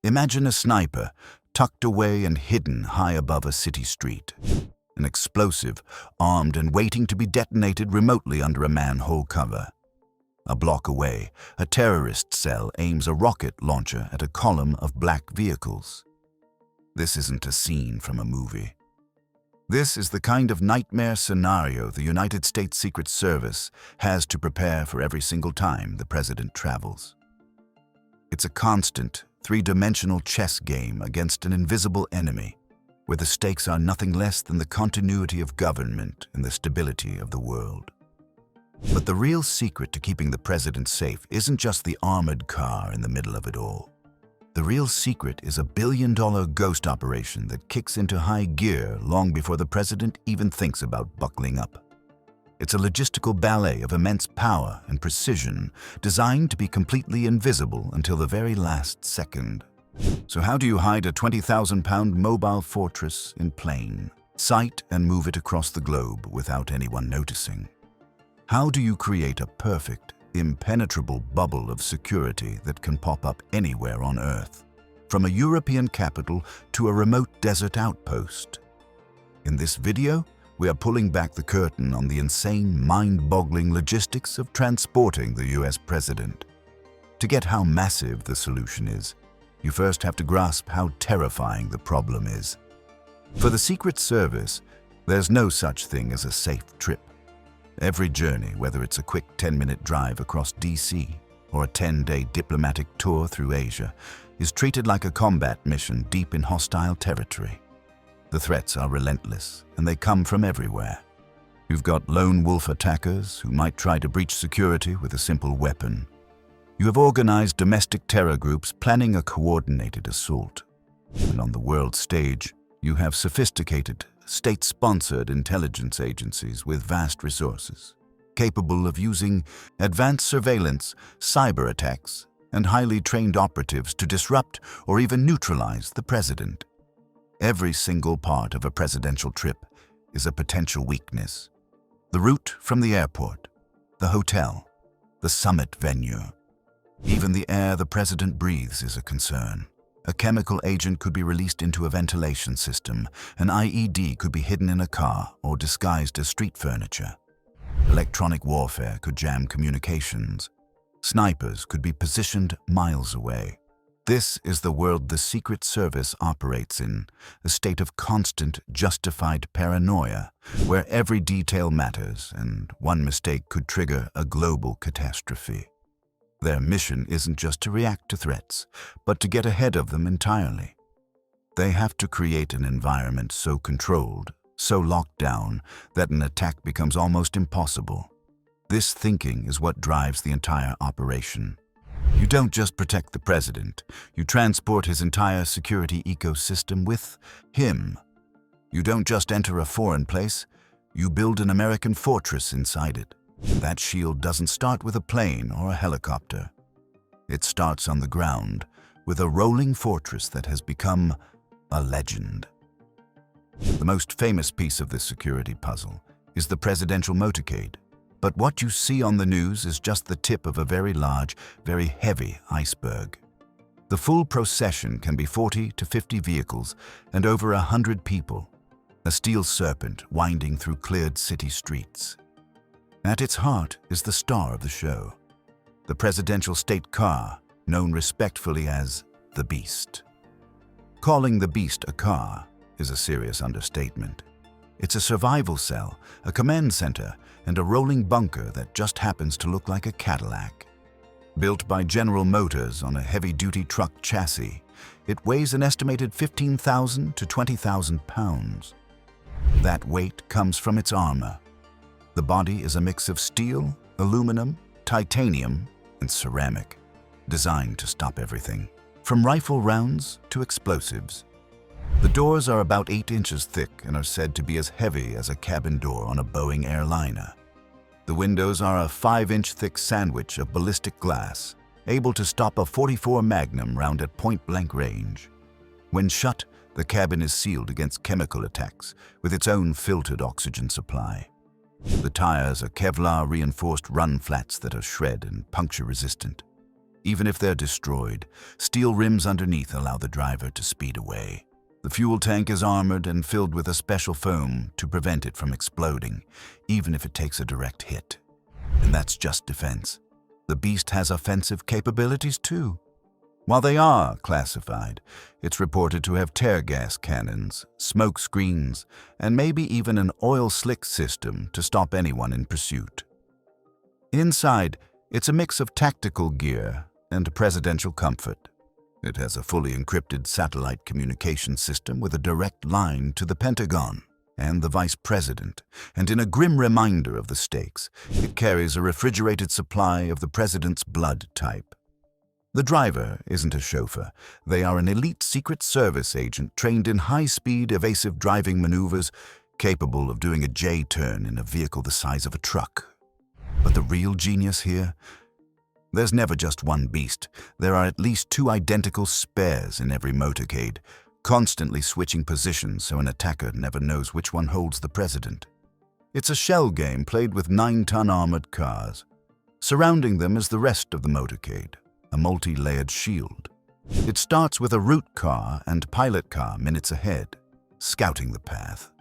Imagine a sniper tucked away and hidden high above a city street. An explosive, armed and waiting to be detonated remotely under a manhole cover. A block away, a terrorist cell aims a rocket launcher at a column of black vehicles. This isn't a scene from a movie. This is the kind of nightmare scenario the United States Secret Service has to prepare for every single time the president travels. It's a constant, three-dimensional chess game against an invisible enemy, where the stakes are nothing less than the continuity of government and the stability of the world. But the real secret to keeping the president safe isn't just the armored car in the middle of it all. The real secret is a billion-dollar ghost operation that kicks into high gear long before the president even thinks about buckling up. It's a logistical ballet of immense power and precision designed to be completely invisible until the very last second. So how do you hide a 20,000-pound mobile fortress in plain sight and move it across the globe without anyone noticing? How do you create a perfect, impenetrable bubble of security that can pop up anywhere on Earth, from a European capital to a remote desert outpost? In this video, we are pulling back the curtain on the insane, mind-boggling logistics of transporting the US president. To get how massive the solution is, you first have to grasp how terrifying the problem is. For the Secret Service, there's no such thing as a safe trip. Every journey, whether it's a quick 10-minute drive across DC or a 10-day diplomatic tour through Asia, is treated like a combat mission deep in hostile territory. The threats are relentless, and they come from everywhere. You've got lone wolf attackers who might try to breach security with a simple weapon. You have organized domestic terror groups planning a coordinated assault. And on the world stage, you have sophisticated, state-sponsored intelligence agencies with vast resources, capable of using advanced surveillance, cyber attacks, and highly trained operatives to disrupt or even neutralize the president. Every single part of a presidential trip is a potential weakness. The route from the airport, the hotel, the summit venue. Even the air the president breathes is a concern. A chemical agent could be released into a ventilation system. An IED could be hidden in a car or disguised as street furniture. Electronic warfare could jam communications. Snipers could be positioned miles away. This is the world the Secret Service operates in, a state of constant, justified paranoia, where every detail matters and one mistake could trigger a global catastrophe. Their mission isn't just to react to threats, but to get ahead of them entirely. They have to create an environment so controlled, so locked down, that an attack becomes almost impossible. This thinking is what drives the entire operation. You don't just protect the president, you transport his entire security ecosystem with him. You don't just enter a foreign place, you build an American fortress inside it. That shield doesn't start with a plane or a helicopter. It starts on the ground with a rolling fortress that has become a legend. The most famous piece of this security puzzle is the presidential motorcade. But what you see on the news is just the tip of a very large, very heavy iceberg. The full procession can be 40 to 50 vehicles and over 100 people, a steel serpent winding through cleared city streets. At its heart is the star of the show, the presidential state car, known respectfully as the Beast. Calling the Beast a car is a serious understatement. It's a survival cell, a command center, and a rolling bunker that just happens to look like a Cadillac. Built by General Motors on a heavy-duty truck chassis, it weighs an estimated 15,000 to 20,000 pounds. That weight comes from its armor. The body is a mix of steel, aluminum, titanium, and ceramic, designed to stop everything, from rifle rounds to explosives. The doors are about 8 inches thick and are said to be as heavy as a cabin door on a Boeing airliner. The windows are a 5-inch thick sandwich of ballistic glass, able to stop a .44 Magnum round at point-blank range. When shut, the cabin is sealed against chemical attacks with its own filtered oxygen supply. The tires are Kevlar-reinforced run flats that are shred and puncture-resistant. Even if they're destroyed, steel rims underneath allow the driver to speed away. The fuel tank is armored and filled with a special foam to prevent it from exploding, even if it takes a direct hit. And that's just defense. The beast has offensive capabilities too. While they are classified, it's reported to have tear gas cannons, smoke screens, and maybe even an oil slick system to stop anyone in pursuit. Inside, it's a mix of tactical gear and presidential comfort. It has a fully encrypted satellite communication system with a direct line to the Pentagon and the Vice President, and in a grim reminder of the stakes, it carries a refrigerated supply of the President's blood type. The driver isn't a chauffeur. They are an elite Secret Service agent trained in high-speed, evasive driving maneuvers, capable of doing a J-turn in a vehicle the size of a truck. But the real genius here? There's never just one beast. There are at least two identical spares in every motorcade, constantly switching positions so an attacker never knows which one holds the president. It's a shell game played with 9-ton armored cars. Surrounding them is the rest of the motorcade, a multi-layered shield. It starts with a route car and pilot car minutes ahead, scouting the path.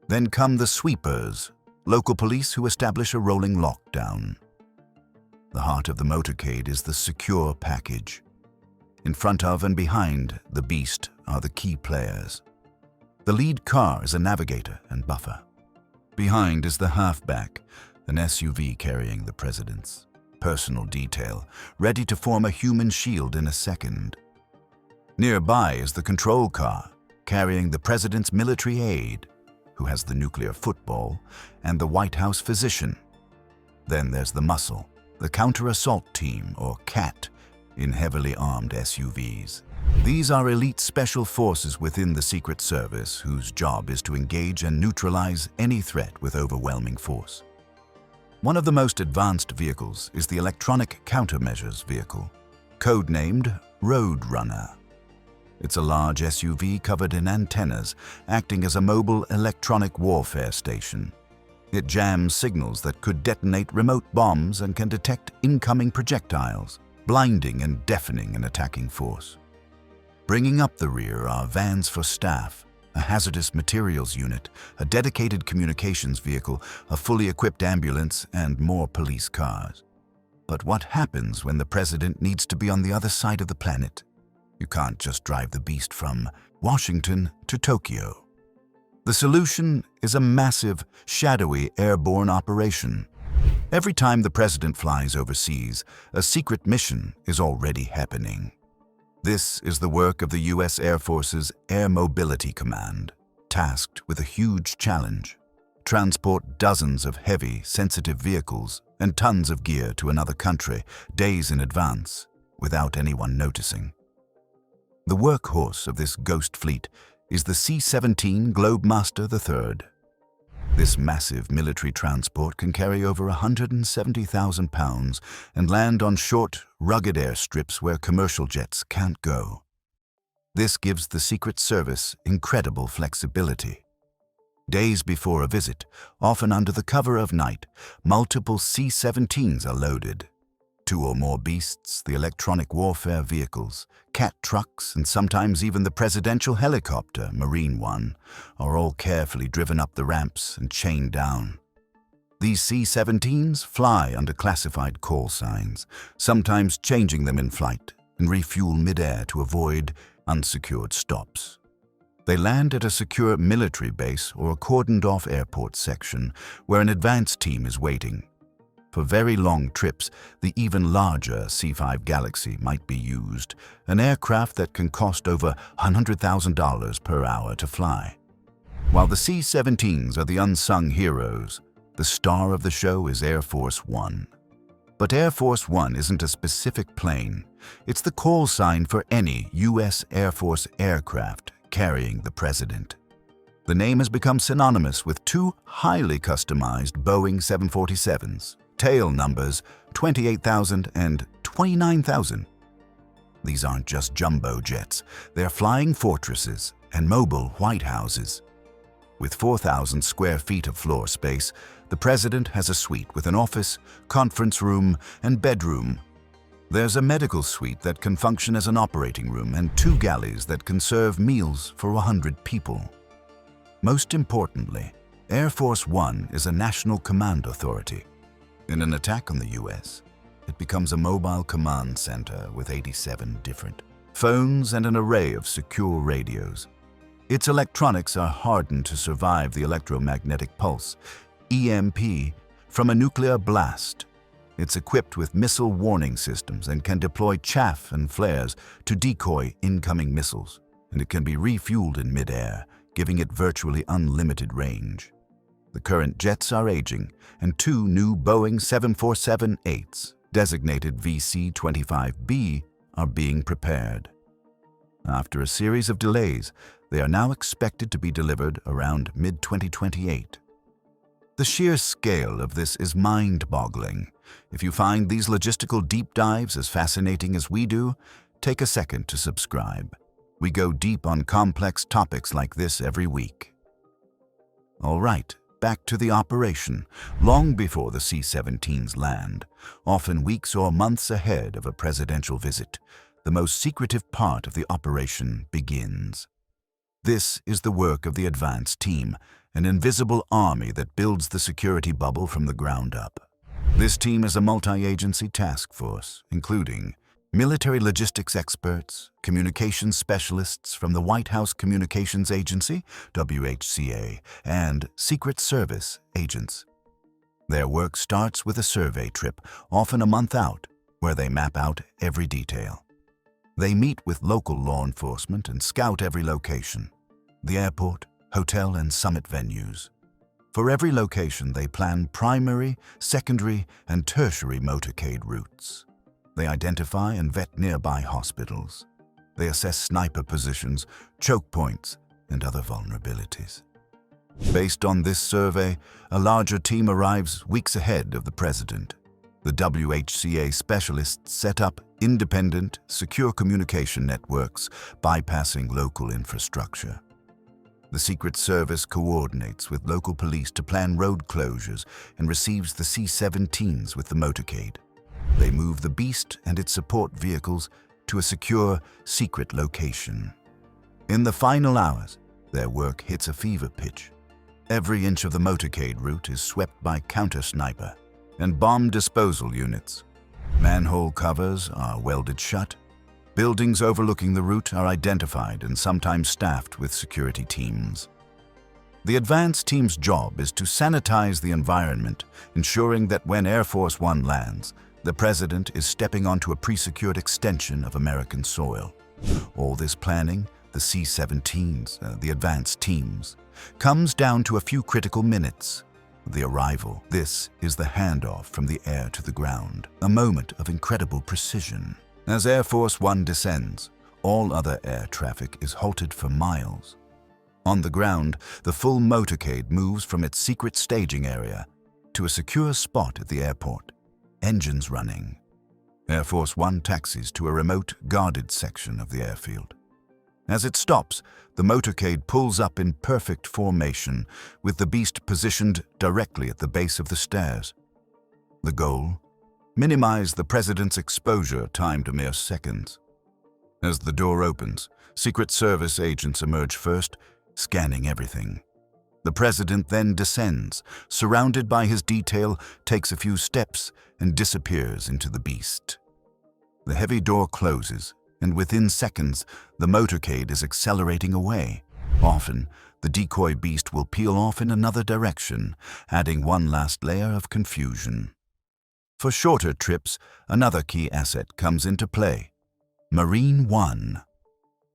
Then come the sweepers, local police who establish a rolling lockdown. The heart of the motorcade is the secure package. In front of and behind the beast are the key players. The lead car is a navigator and buffer. Behind is the halfback, an SUV carrying the president's personal detail, ready to form a human shield in a second. Nearby is the control car, carrying the president's military aide, who has the nuclear football, and the White House physician. Then there's the muscle, the counter-assault team, or CAT, in heavily armed SUVs. These are elite special forces within the Secret Service whose job is to engage and neutralize any threat with overwhelming force. One of the most advanced vehicles is the Electronic Countermeasures Vehicle, codenamed Roadrunner. It's a large SUV covered in antennas, acting as a mobile electronic warfare station. It jams signals that could detonate remote bombs and can detect incoming projectiles, blinding and deafening an attacking force. Bringing up the rear are vans for staff, a hazardous materials unit, a dedicated communications vehicle, a fully equipped ambulance, and more police cars. But what happens when the president needs to be on the other side of the planet? You can't just drive the beast from Washington to Tokyo. The solution is a massive, shadowy airborne operation. Every time the president flies overseas, a secret mission is already happening. This is the work of the U.S. Air Force's Air Mobility Command, tasked with a huge challenge: transport dozens of heavy, sensitive vehicles and tons of gear to another country days in advance without anyone noticing. The workhorse of this ghost fleet is the C-17 Globemaster III. This massive military transport can carry over 170,000 pounds and land on short, rugged airstrips where commercial jets can't go. This gives the Secret Service incredible flexibility. Days before a visit, often under the cover of night, multiple C-17s are loaded. 2 or more beasts, the electronic warfare vehicles, cat trucks, and sometimes even the presidential helicopter, Marine One, are all carefully driven up the ramps and chained down. These C-17s fly under classified call signs, sometimes changing them in flight and refuel mid-air to avoid unsecured stops. They land at a secure military base or a cordoned-off airport section where an advance team is waiting. For very long trips, the even larger C-5 Galaxy might be used, an aircraft that can cost over $100,000 per hour to fly. While the C-17s are the unsung heroes, the star of the show is Air Force One. But Air Force One isn't a specific plane. It's the call sign for any U.S. Air Force aircraft carrying the president. The name has become synonymous with 2 highly customized Boeing 747s. Tail numbers 28,000 and 29,000. These aren't just jumbo jets, they're flying fortresses and mobile White Houses. With 4,000 square feet of floor space, the president has a suite with an office, conference room, and bedroom. There's a medical suite that can function as an operating room and 2 galleys that can serve meals for 100 people. Most importantly, Air Force One is a national command authority. In an attack on the US, it becomes a mobile command center with 87 different phones and an array of secure radios. Its electronics are hardened to survive the electromagnetic pulse, EMP, from a nuclear blast. It's equipped with missile warning systems and can deploy chaff and flares to decoy incoming missiles, and it can be refueled in midair, giving it virtually unlimited range. The current jets are aging, and 2 new Boeing 747-8s, designated VC-25B, are being prepared. After a series of delays, they are now expected to be delivered around mid-2028. The sheer scale of this is mind-boggling. If you find these logistical deep dives as fascinating as we do, take a second to subscribe. We go deep on complex topics like this every week. All right, back to the operation. Long before the C-17s land, often weeks or months ahead of a presidential visit, the most secretive part of the operation begins. This is the work of the advance team, an invisible army that builds the security bubble from the ground up. This team is a multi-agency task force, including military logistics experts, communications specialists from the White House Communications Agency, WHCA, and Secret Service agents. Their work starts with a survey trip, often a month out, where they map out every detail. They meet with local law enforcement and scout every location: the airport, hotel, and summit venues. For every location, they plan primary, secondary, and tertiary motorcade routes. They identify and vet nearby hospitals. They assess sniper positions, choke points, and other vulnerabilities. Based on this survey, a larger team arrives weeks ahead of the president. The WHCA specialists set up independent, secure communication networks, bypassing local infrastructure. The Secret Service coordinates with local police to plan road closures and receives the C-17s with the motorcade. They move the Beast and its support vehicles to a secure, secret location. In the final hours, their work hits a fever pitch. Every inch of the motorcade route is swept by counter-sniper and bomb disposal units. Manhole covers are welded shut. Buildings overlooking the route are identified and sometimes staffed with security teams. The advance team's job is to sanitize the environment, ensuring that when Air Force One lands, the president is stepping onto a pre-secured extension of American soil. All this planning, the C-17s, the advance teams, comes down to a few critical minutes. The arrival. This is the handoff from the air to the ground, a moment of incredible precision. As Air Force One descends, all other air traffic is halted for miles. On the ground, the full motorcade moves from its secret staging area to a secure spot at the airport, engines running. Air Force One taxis to a remote, guarded section of the airfield. As it stops, the motorcade pulls up in perfect formation, with the Beast positioned directly at the base of the stairs. The goal? Minimize the president's exposure time to mere seconds. As the door opens, Secret Service agents emerge first, scanning everything. The president then descends, surrounded by his detail, takes a few steps, and disappears into the Beast. The heavy door closes, and within seconds, the motorcade is accelerating away. Often, the decoy Beast will peel off in another direction, adding one last layer of confusion. For shorter trips, another key asset comes into play: Marine One.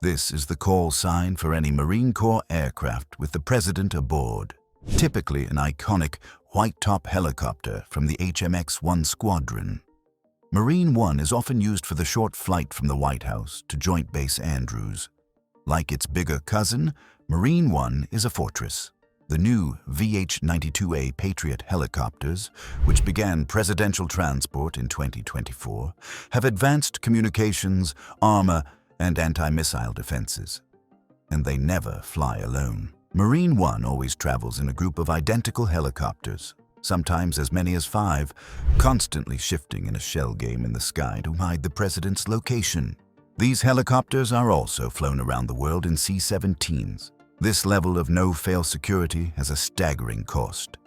This is the call sign for any Marine Corps aircraft with the president aboard. Typically an iconic white-top helicopter from the HMX-1 squadron. Marine One is often used for the short flight from the White House to Joint Base Andrews. Like its bigger cousin, Marine One is a fortress. The new VH-92A Patriot helicopters, which began presidential transport in 2024, have advanced communications, armor, and anti-missile defenses. And they never fly alone. Marine One always travels in a group of identical helicopters, sometimes as many as 5, constantly shifting in a shell game in the sky to hide the president's location. These helicopters are also flown around the world in C-17s. This level of no-fail security has a staggering cost.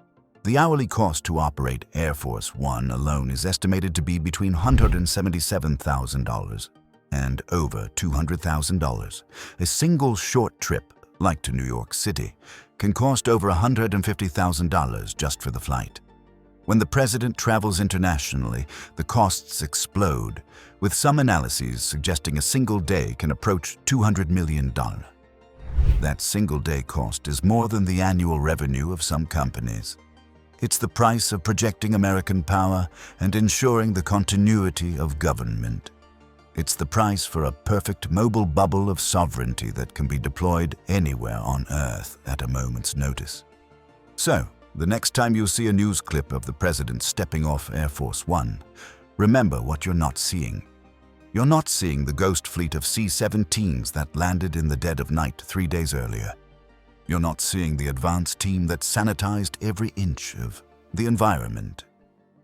The hourly cost to operate Air Force One alone is estimated to be between $177,000 and over $200,000. A single short trip, like to New York City, can cost over $150,000 just for the flight. When the president travels internationally, the costs explode, with some analyses suggesting a single day can approach $200 million. That single-day cost is more than the annual revenue of some companies. It's the price of projecting American power and ensuring the continuity of government. It's the price for a perfect mobile bubble of sovereignty that can be deployed anywhere on Earth at a moment's notice. So, the next time you see a news clip of the president stepping off Air Force One, remember what you're not seeing. You're not seeing the ghost fleet of C-17s that landed in the dead of night 3 days earlier. You're not seeing the advanced team that sanitized every inch of the environment.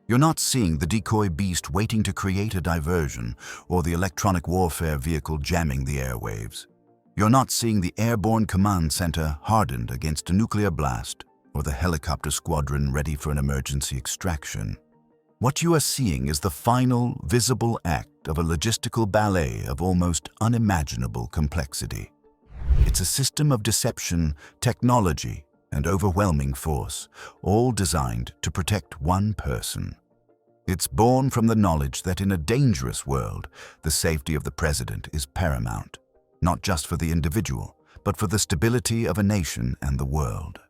You're not seeing the decoy beast waiting to create a diversion or the electronic warfare vehicle jamming the airwaves. You're not seeing the airborne command center hardened against a nuclear blast or the helicopter squadron ready for an emergency extraction. What you are seeing is the final, visible act of a logistical ballet of almost unimaginable complexity. It's a system of deception, technology, and overwhelming force, all designed to protect one person. It's born from the knowledge that in a dangerous world, the safety of the president is paramount, not just for the individual, but for the stability of a nation and the world.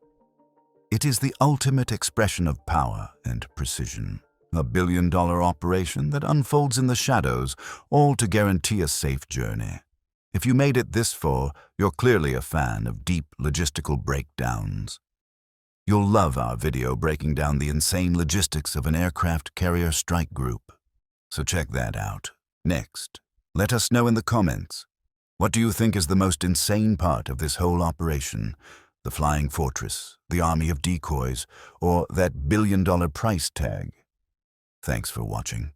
It is the ultimate expression of power and precision. A billion-dollar operation that unfolds in the shadows, all to guarantee a safe journey. If you made it this far, you're clearly a fan of deep logistical breakdowns. You'll love our video breaking down the insane logistics of an aircraft carrier strike group. So check that out. Next, let us know in the comments. What do you think is the most insane part of this whole operation? The flying fortress, the army of decoys, or that billion-dollar price tag? Thanks for watching.